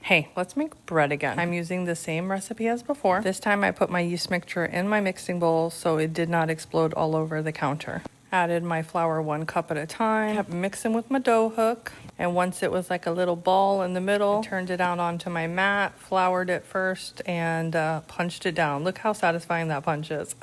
Hey, let's make bread again. I'm using the same recipe as before. This time I put my yeast mixture in my mixing bowl so it did not explode all over the counter. Added my flour 1 cup at a time, kept mixing with my dough hook, and once it was like a little ball in the middle, I turned it out onto my mat, floured it first, and punched it down. Look how satisfying that punch is.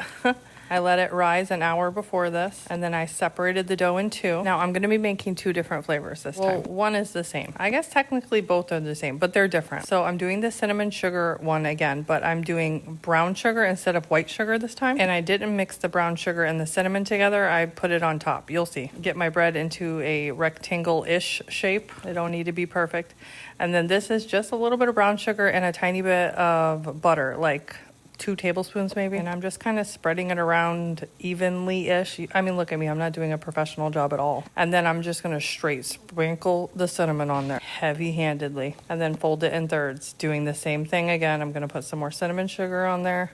I let it rise an hour before this, and then I separated the dough in 2. Now I'm going to be making 2 different flavors this time. One is the same. I guess technically both are the same, but they're different. So I'm doing the cinnamon sugar one again, but I'm doing brown sugar instead of white sugar this time. And I didn't mix the brown sugar and the cinnamon together. I put it on top. You'll see. Get my bread into a rectangle-ish shape. They don't need to be perfect. And then this is just a little bit of brown sugar and a tiny bit of butter, like 2 tablespoons maybe, and I'm just kind of spreading it around evenly-ish. I mean, look at me, I'm not doing a professional job at all. And then I'm just gonna straight sprinkle the cinnamon on there heavy-handedly, and then fold it in thirds. Doing the same thing again. I'm gonna put some more cinnamon sugar on there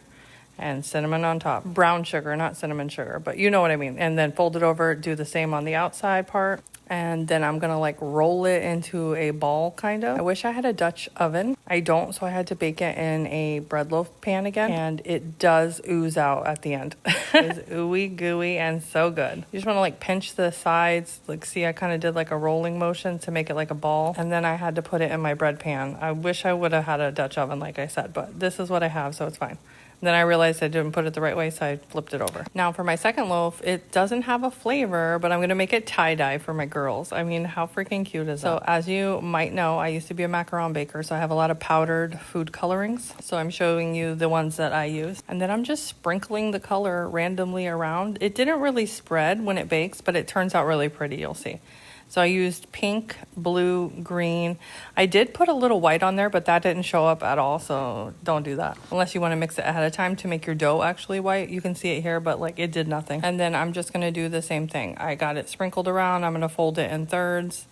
and cinnamon on top. Brown sugar, not cinnamon sugar, but you know what I mean. And then fold it over, do the same on the outside part. And then I'm gonna like roll it into a ball kind of. I wish I had a Dutch oven. I don't, so I had to bake it in a bread loaf pan again. And it does ooze out at the end. It's ooey gooey and so good. You just wanna like pinch the sides. Like see, I kind of did like a rolling motion to make it like a ball. And then I had to put it in my bread pan. I wish I would have had a Dutch oven like I said, but this is what I have, so it's fine. Then I realized I didn't put it the right way, so I flipped it over. Now for my second loaf, it doesn't have a flavor, but I'm gonna make it tie-dye for my girls. I mean, how freaking cute is that? So as you might know, I used to be a macaron baker, so I have a lot of powdered food colorings. So I'm showing you the ones that I use. And then I'm just sprinkling the color randomly around. It didn't really spread when it bakes, but it turns out really pretty, you'll see. So I used pink, blue, green. I did put a little white on there, but that didn't show up at all, so don't do that. Unless you want to mix it ahead of time to make your dough actually white. You can see it here, but like it did nothing. And then I'm just going to do the same thing. I got it sprinkled around. I'm going to fold it in thirds,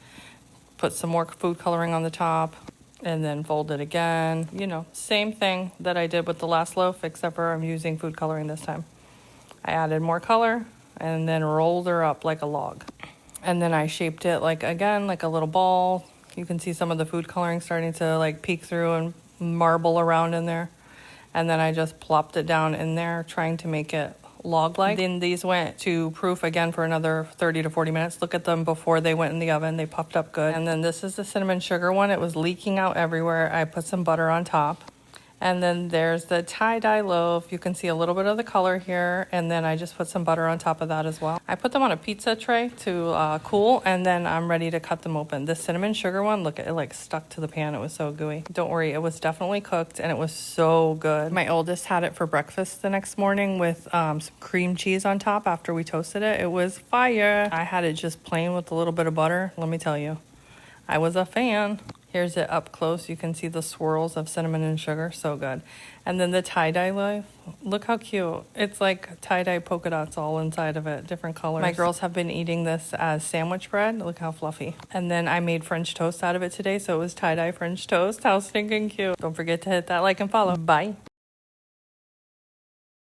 put some more food coloring on the top, and then fold it again. You know, same thing that I did with the last loaf, except for I'm using food coloring this time. I added more color and then rolled her up like a log. And then I shaped it like, again, like a little ball. You can see some of the food coloring starting to like peek through and marble around in there. And then I just plopped it down in there, trying to make it log-like. Then these went to proof again for another 30 to 40 minutes. Look at them before they went in the oven. They puffed up good. And then this is the cinnamon sugar one. It was leaking out everywhere. I put some butter on top. And then there's the tie-dye loaf. You can see a little bit of the color here. And then I just put some butter on top of that as well. I put them on a pizza tray to cool, and then I'm ready to cut them open. The cinnamon sugar one, look, it like stuck to the pan. It was so gooey. Don't worry, it was definitely cooked and it was so good. My oldest had it for breakfast the next morning with some cream cheese on top after we toasted it. It was fire. I had it just plain with a little bit of butter. Let me tell you, I was a fan. Here's it up close. You can see the swirls of cinnamon and sugar. So good. And then the tie-dye loaf. Look how cute. It's like tie-dye polka dots all inside of it. Different colors. My girls have been eating this as sandwich bread. Look how fluffy. And then I made French toast out of it today. So it was tie-dye French toast. How stinking cute. Don't forget to hit that like and follow. Bye.